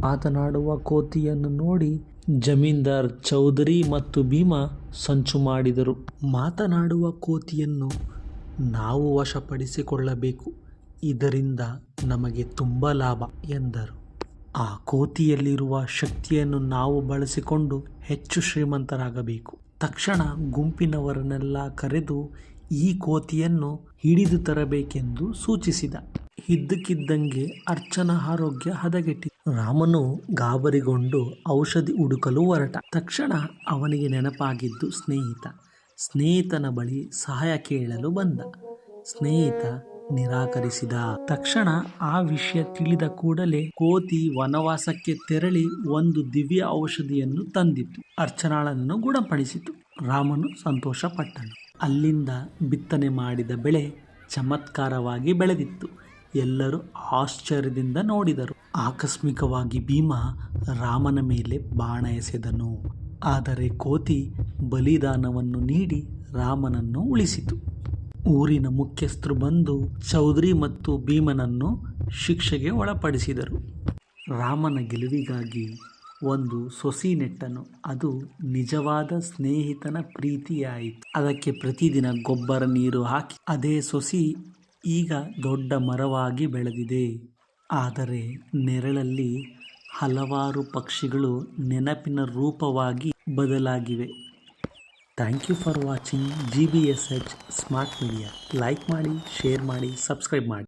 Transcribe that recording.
ಮಾತನಾಡುವ ಕೋತಿಯನ್ನು ನೋಡಿ ಜಮೀನ್ದಾರ್ ಚೌಧರಿ ಮತ್ತು ಭೀಮ ಸಂಚು ಮಾಡಿದರು. ಮಾತನಾಡುವ ಕೋತಿಯನ್ನು ನಾವು ವಶಪಡಿಸಿಕೊಳ್ಳಬೇಕು, ಇದರಿಂದ ನಮಗೆ ತುಂಬ ಲಾಭ ಎಂದರು. ಆ ಕೋತಿಯಲ್ಲಿರುವ ಶಕ್ತಿಯನ್ನು ನಾವು ಬಳಸಿಕೊಂಡು ಹೆಚ್ಚು ಶ್ರೀಮಂತರಾಗಬೇಕು. ತಕ್ಷಣ ಗುಂಪಿನವರನ್ನೆಲ್ಲ ಕರೆದು ಈ ಕೋತಿಯನ್ನು ಹಿಡಿದು ತರಬೇಕೆಂದು ಸೂಚಿಸಿದ. ಇದ್ದಕ್ಕಿದ್ದಂಗೆ ಅರ್ಚನ ಆರೋಗ್ಯ ಹದಗೆಟ್ಟಿತು. ರಾಮನು ಗಾಬರಿಗೊಂಡು ಔಷಧಿ ಹುಡುಕಲು ಹೊರಟ. ತಕ್ಷಣ ಅವನಿಗೆ ನೆನಪಾಗಿದ್ದು ಸ್ನೇಹಿತನ ಬಳಿ ಸಹಾಯ ಕೇಳಲು ಬಂದ. ಸ್ನೇಹಿತ ನಿರಾಕರಿಸಿದ. ತಕ್ಷಣ ಆ ವಿಷಯ ತಿಳಿದ ಕೂಡಲೇ ಕೋತಿ ವನವಾಸಕ್ಕೆ ತೆರಳಿ ಒಂದು ದಿವ್ಯ ಔಷಧಿಯನ್ನು ತಂದಿತ್ತು. ಅರ್ಚನಾಳನ್ನು ಗುಣಪಡಿಸಿತು. ರಾಮನು ಸಂತೋಷಪಟ್ಟನು. ಅಲ್ಲಿಂದ ಬಿತ್ತನೆ ಮಾಡಿದ ಬೆಳೆ ಚಮತ್ಕಾರವಾಗಿ ಬೆಳೆದಿತ್ತು. ಎಲ್ಲರೂ ಆಶ್ಚರ್ಯದಿಂದ ನೋಡಿದರು. ಆಕಸ್ಮಿಕವಾಗಿ ಭೀಮ ರಾಮನ ಮೇಲೆ ಬಾಣ ಎಸೆದನು. ಆದರೆ ಕೋತಿ ಬಲಿದಾನವನ್ನು ನೀಡಿ ರಾಮನನ್ನು ಉಳಿಸಿತು. ಊರಿನ ಮುಖ್ಯಸ್ಥರು ಬಂದು ಚೌಧರಿ ಮತ್ತು ಭೀಮನನ್ನು ಶಿಕ್ಷೆಗೆ ಒಳಪಡಿಸಿದರು. ರಾಮನ ಗೆಲುವಿಗಾಗಿ ಒಂದು ಸೊಸಿ ನೆಟ್ಟನು. ಅದು ನಿಜವಾದ ಸ್ನೇಹಿತನ ಪ್ರೀತಿಯಾಯಿತು. ಅದಕ್ಕೆ ಪ್ರತಿದಿನ ಗೊಬ್ಬರ ನೀರು ಹಾಕಿ ಅದೇ ಸೊಸಿ ಈಗ ದೊಡ್ಡ ಮರವಾಗಿ ಬೆಳೆದಿದೆ. ಆದರೆ ನೆರಳಲ್ಲಿ ಹಲವಾರು ಪಕ್ಷಿಗಳು ನೆನಪಿನ ರೂಪವಾಗಿ ಬದಲಾಗಿವೆ. Thank you for watching GBSH smart media. Like ಮಾಡಿ, ಶೇರ್ ಮಾಡಿ, ಸಬ್ಸ್ಕ್ರೈಬ್ ಮಾಡಿ.